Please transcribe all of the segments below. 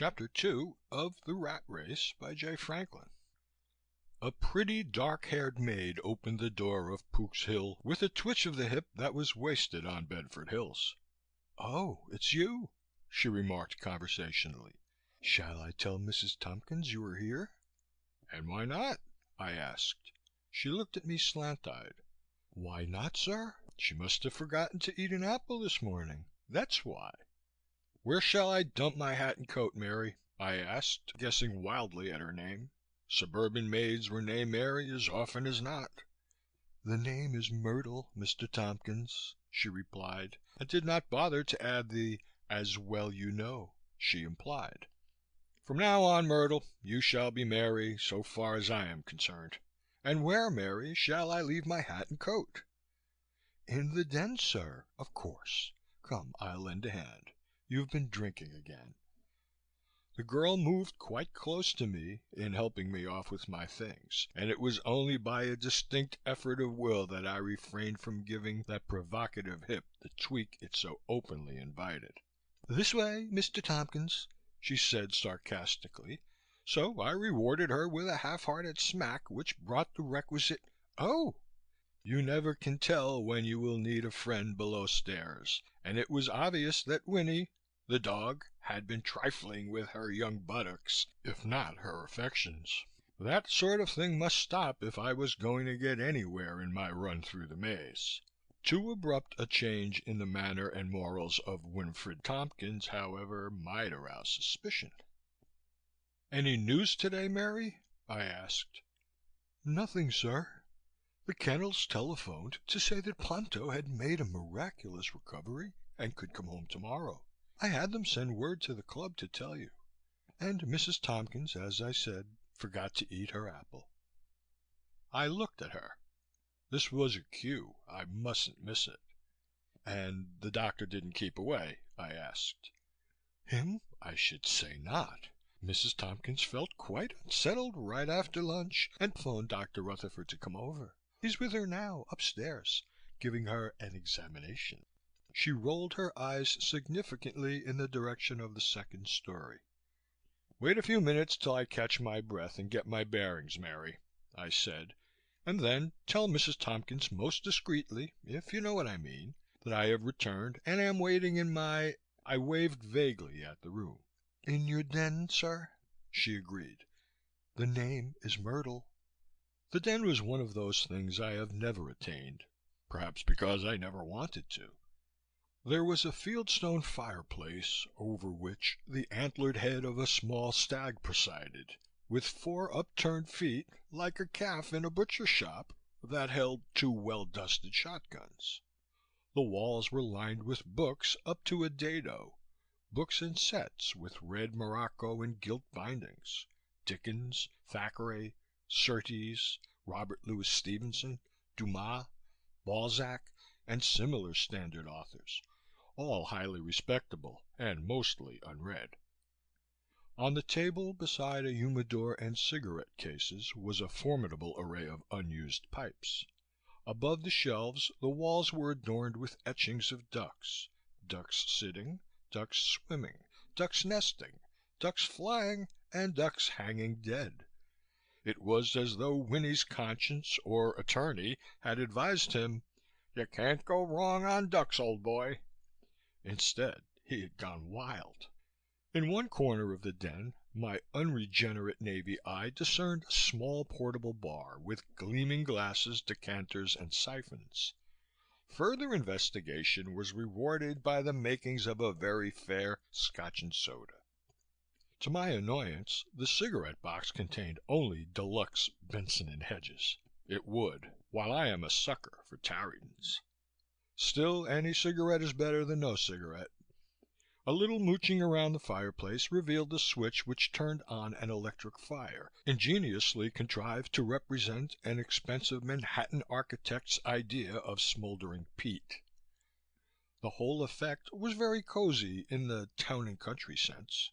Chapter 2 of The Rat Race by J. Franklin. A pretty dark-haired maid opened the door of Pook's Hill with a twitch of the hip that was wasted on Bedford Hills. "Oh, it's you," she remarked conversationally. "Shall I tell Mrs. Tompkins you are here?" "And why not?" I asked. She looked at me slant-eyed. "Why not, sir? She must have forgotten to eat an apple this morning. That's why." "Where shall I dump my hat and coat, Mary?" I asked, guessing wildly at her name. Suburban maids were named Mary as often as not. "The name is Myrtle, Mr. Tompkins," she replied, and did not bother to add the "as well you know" she implied. "From now on, Myrtle, you shall be Mary, so far as I am concerned. And where, Mary, shall I leave my hat and coat?" "In the den, sir, of course. Come, I'll lend a hand. You've been drinking again." The girl moved quite close to me in helping me off with my things, and it was only by a distinct effort of will that I refrained from giving that provocative hip the tweak it so openly invited. "This way, Mr. Tompkins," she said sarcastically, so I rewarded her with a half-hearted smack which brought the requisite "Oh!" You never can tell when you will need a friend below stairs, and it was obvious that Winnie, the dog, had been trifling with her young buttocks, if not her affections. That sort of thing must stop if I was going to get anywhere in my run through the maze. Too abrupt a change in the manner and morals of Winfred Tompkins, however, might arouse suspicion. "Any news today, Mary?" I asked. "Nothing, sir. The kennels telephoned to say that Ponto had made a miraculous recovery and could come home tomorrow. I had them send word to the club to tell you. And Mrs. Tompkins, as I said, forgot to eat her apple." I looked at her. This was a cue. I mustn't miss it. "And the doctor didn't keep away?" I asked. "Him? I should say not. Mrs. Tompkins felt quite unsettled right after lunch and phoned Dr. Rutherford to come over. He's with her now, upstairs, giving her an examination." She rolled her eyes significantly in the direction of the second story. "Wait a few minutes till I catch my breath and get my bearings, Mary," I said, "and then tell Mrs. Tompkins most discreetly, if you know what I mean, that I have returned and am waiting in my..." I waved vaguely at the room. "In your den, sir," she agreed. "The name is Myrtle." The den was one of those things I have never attained, perhaps because I never wanted to. There was a fieldstone fireplace, over which the antlered head of a small stag presided, with 4 upturned feet, like a calf in a butcher shop, that held 2 well-dusted shotguns. The walls were lined with books up to a dado, books in sets with red morocco and gilt bindings, Dickens, Thackeray, Surtees, Robert Louis Stevenson, Dumas, Balzac, and similar standard authors, all highly respectable and mostly unread. On the table, beside a humidor and cigarette cases, was a formidable array of unused pipes. Above the shelves, the walls were adorned with etchings of ducks, ducks sitting, ducks swimming, ducks nesting, ducks flying, and ducks hanging dead. It was as though Winnie's conscience or attorney had advised him, "You can't go wrong on ducks, old boy." Instead, he had gone wild. In one corner of the den, my unregenerate Navy eye discerned a small portable bar with gleaming glasses, decanters, and siphons. Further investigation was rewarded by the makings of a very fair Scotch and soda. To my annoyance, the cigarette box contained only deluxe Benson and Hedges. It would, while I am a sucker for Tareytons. Still, any cigarette is better than no cigarette. A little mooching around the fireplace revealed the switch which turned on an electric fire, ingeniously contrived to represent an expensive Manhattan architect's idea of smoldering peat. The whole effect was very cozy in the town and country sense.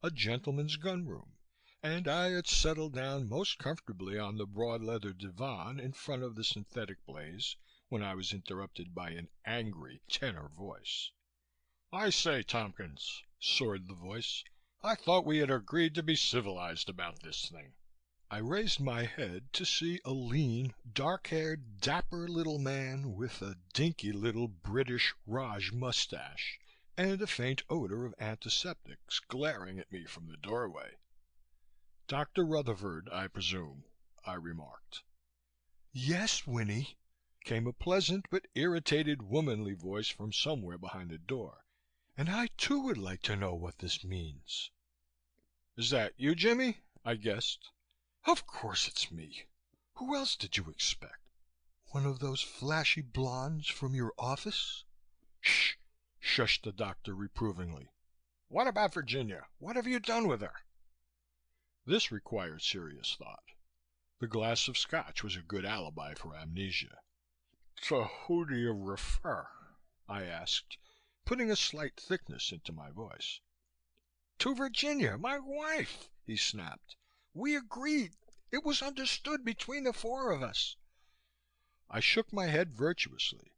A gentleman's gun room, and I had settled down most comfortably on the broad leather divan in front of the synthetic blaze when I was interrupted by an angry tenor voice. "I say, Tompkins," soared the voice, I thought we had agreed to be civilized about this thing." I raised my head to see a lean, dark-haired, dapper little man with a dinky little British Raj mustache and a faint odor of antiseptics glaring at me from the doorway. "Dr. Rutherford, I presume," I remarked. "Yes, Winnie," came a pleasant but irritated womanly voice from somewhere behind the door. "And I too would like to know what this means." "Is that you, Jimmy?" I guessed. "Of course it's me. Who else did you expect? One of those flashy blondes from your office?" "Shh!" shushed the doctor reprovingly. "What about Virginia? What have you done with her?" This required serious thought. The glass of scotch was a good alibi for amnesia. "To who do you refer?" I asked, putting a slight thickness into my voice. "To Virginia, my wife," he snapped. "We agreed. It was understood between the four of us." I shook my head virtuously.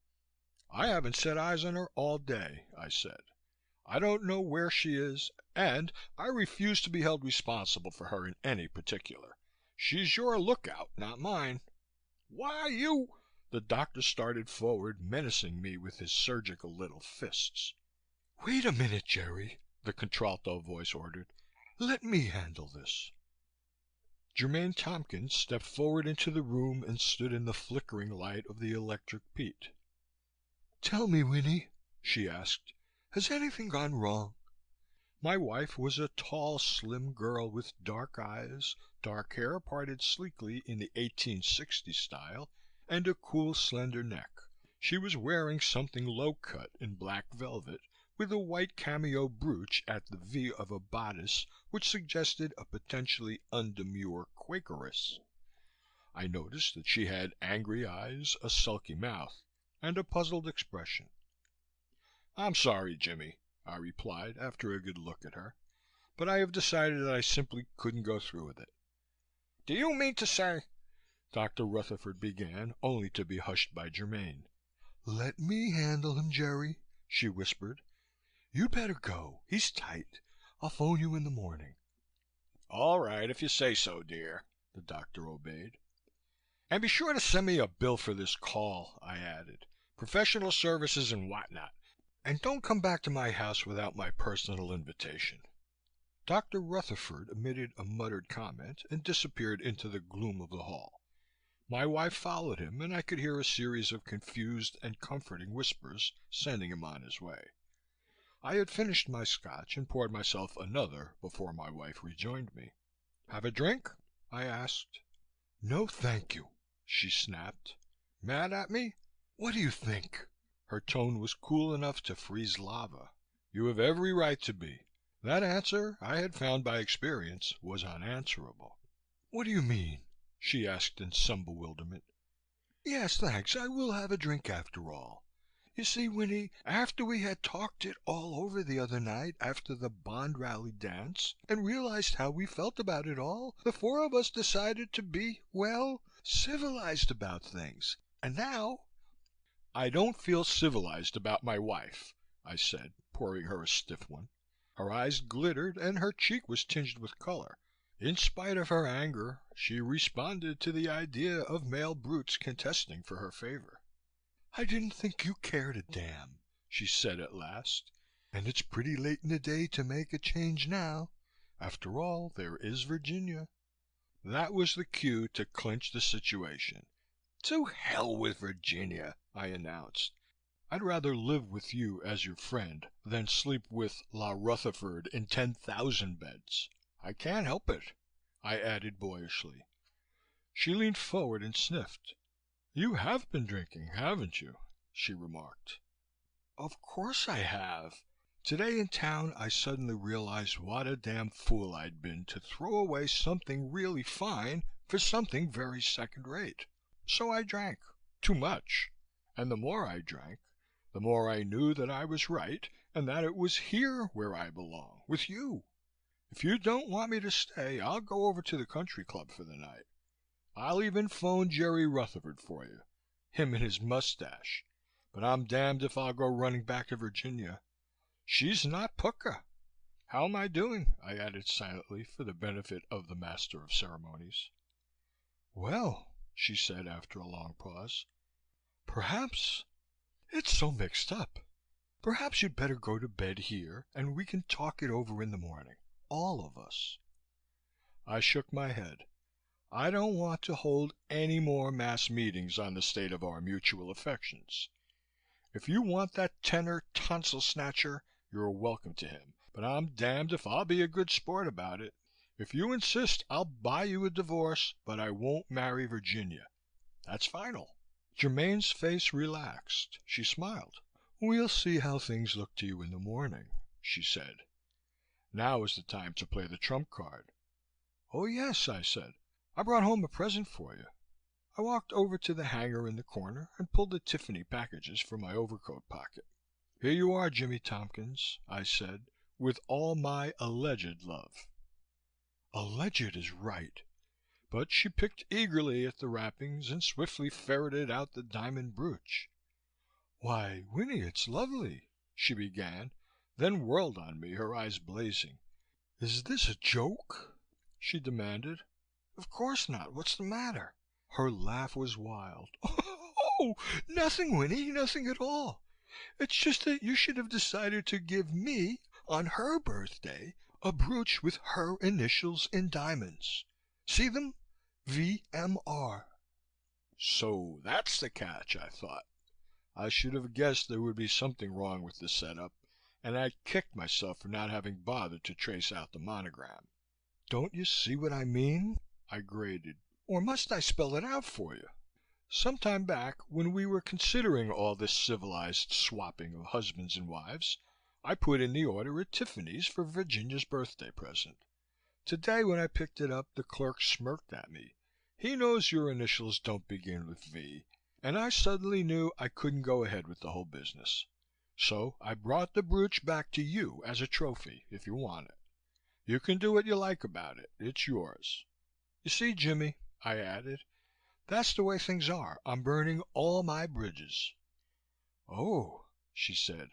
"I haven't set eyes on her all day," I said. "I don't know where she is, and I refuse to be held responsible for her in any particular. She's your lookout, not mine." "Why, you—" The doctor started forward, menacing me with his surgical little fists. "Wait a minute, Jerry," the contralto voice ordered. "Let me handle this." Germaine Tompkins stepped forward into the room and stood in the flickering light of the electric peat. "Tell me, Winnie," she asked, "has anything gone wrong?" My wife was a tall, slim girl with dark eyes, dark hair parted sleekly in the 1860 style, and a cool, slender neck. She was wearing something low-cut in black velvet, with a white cameo brooch at the V of a bodice which suggested a potentially undemure Quakeress. I noticed that she had angry eyes, a sulky mouth, and a puzzled expression. "I'm sorry, Jimmy," I replied after a good look at her, "but I have decided that I simply couldn't go through with it." "Do you mean to say—" Dr. Rutherford began, only to be hushed by Germaine. "Let me handle him, Jerry," she whispered. "You'd better go. He's tight. I'll phone you in the morning." "All right, if you say so, dear," the doctor obeyed. "And be sure to send me a bill for this call," I added. "Professional services and whatnot. And don't come back to my house without my personal invitation." Dr. Rutherford emitted a muttered comment and disappeared into the gloom of the hall. My wife followed him, and I could hear a series of confused and comforting whispers sending him on his way. I had finished my scotch and poured myself another before my wife rejoined me. "Have a drink?" I asked. "No, thank you," she snapped. "Mad at me?" "What do you think?" Her tone was cool enough to freeze lava. "You have every right to be." That answer, I had found by experience, was unanswerable. "What do you mean?" she asked in some bewilderment. "Yes, thanks, I will have a drink after all. You see, Winnie, after we had talked it all over the other night after the Bond Rally dance and realized how we felt about it all, the four of us decided to be, well, civilized about things. And now—" "I don't feel civilized about my wife," I said, pouring her a stiff one. Her eyes glittered and her cheek was tinged with color. In spite of her anger, she responded to the idea of male brutes contesting for her favor. "I didn't think you cared a damn," she said at last. "And it's pretty late in the day to make a change now. After all, there is Virginia." That was the cue to clinch the situation. "To hell with Virginia," I announced. "I'd rather live with you as your friend than sleep with La Rutherford in 10,000 beds. I can't help it," I added boyishly. She leaned forward and sniffed. "You have been drinking, haven't you?" she remarked. "Of course I have. Today in town I suddenly realized what a damn fool I'd been to throw away something really fine for something very second rate. So I drank. Too much. And the more I drank, the more I knew that I was right and that it was here where I belong, with you. If you don't want me to stay, I'll go over to the country club for the night. I'll even phone Jerry Rutherford for you. Him and his mustache. But I'm damned if I'll go running back to Virginia. She's not pukka. How am I doing?" I added silently for the benefit of the master of ceremonies. "Well," she said after a long pause, "perhaps it's so mixed up. Perhaps you'd better go to bed here and we can talk it over in the morning. All of us." I shook my head. "I don't want to hold any more mass meetings on the state of our mutual affections. If you want that tenor tonsil snatcher, you're welcome to him, but I'm damned if I'll be a good sport about it. If you insist, I'll buy you a divorce, but I won't marry Virginia. That's final." Germaine's face relaxed. She smiled. "We'll see how things look to you in the morning," she said. Now is the time to play the trump card. "Oh yes," I said. "I brought home a present for you." I walked over to the hanger in the corner and pulled the Tiffany packages from my overcoat pocket. "Here you are, Jimmy Tompkins," I said, "with all my alleged love." Alleged is right. But she picked eagerly at the wrappings and swiftly ferreted out the diamond brooch. "Why, Winnie, it's lovely," she began, then whirled on me, her eyes blazing. "Is this a joke?" she demanded. "Of course not. What's the matter?" Her laugh was wild. "Oh, nothing, Winnie, nothing at all. It's just that you should have decided to give me, on her birthday, a brooch with her initials in diamonds. See them? VMR. So that's the catch, I thought. I should have guessed there would be something wrong with the setup, and I kicked myself for not having bothered to trace out the monogram. "Don't you see what I mean?" I grated. "Or must I spell it out for you? Some time back, when we were considering all this civilized swapping of husbands and wives, I put in the order at Tiffany's for Virginia's birthday present. Today, when I picked it up, the clerk smirked at me. He knows your initials don't begin with V, and I suddenly knew I couldn't go ahead with the whole business. So I brought the brooch back to you as a trophy, if you want it. You can do what you like about it. It's yours. You see, Jimmy," I added, "that's the way things are. I'm burning all my bridges." "Oh," she said.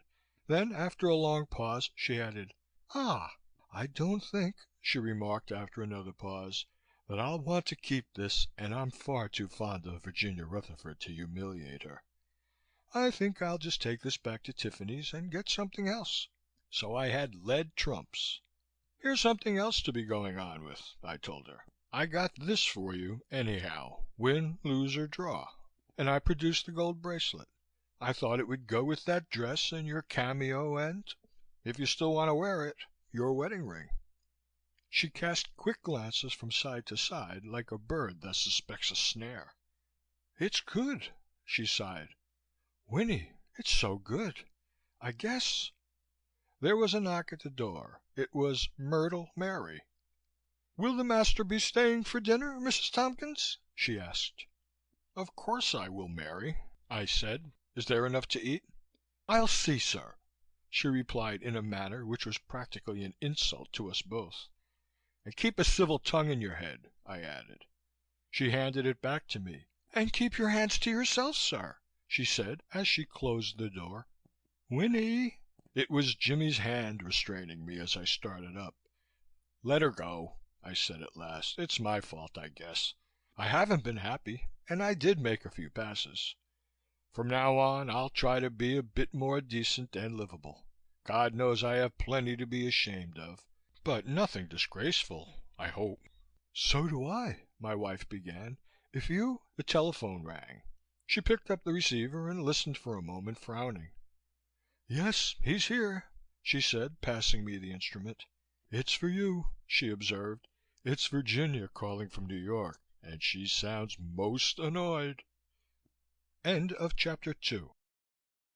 Then, after a long pause, she added, "Ah, I don't think," she remarked after another pause, "that I'll want to keep this, and I'm far too fond of Virginia Rutherford to humiliate her. I think I'll just take this back to Tiffany's and get something else." So I had lead trumps. "Here's something else to be going on with," I told her. "I got this for you, anyhow, win, lose or draw." And I produced the gold bracelet. "I thought it would go with that dress and your cameo and, if you still want to wear it, your wedding ring." She cast quick glances from side to side like a bird that suspects a snare. "It's good," she sighed. "Winnie, it's so good. I guess." There was a knock at the door. It was Myrtle Mary. "Will the master be staying for dinner, Mrs. Tompkins?" she asked. "Of course I will, Mary," I said. "Is there enough to eat?" "I'll see, sir," she replied in a manner which was practically an insult to us both. "And keep a civil tongue in your head," I added. She handed it back to me. "And keep your hands to yourself, sir," she said as she closed the door. "Winnie!" It was Jimmy's hand restraining me as I started up. "Let her go," I said at last. "It's my fault, I guess. I haven't been happy, and I did make a few passes. From now on, I'll try to be a bit more decent and livable. God knows I have plenty to be ashamed of, but nothing disgraceful, I hope." "So do I," my wife began. "If you—" The telephone rang. She picked up the receiver and listened for a moment, frowning. "Yes, he's here," she said, passing me the instrument. "It's for you," she observed. "It's Virginia calling from New York, and she sounds most annoyed." End of chapter 2.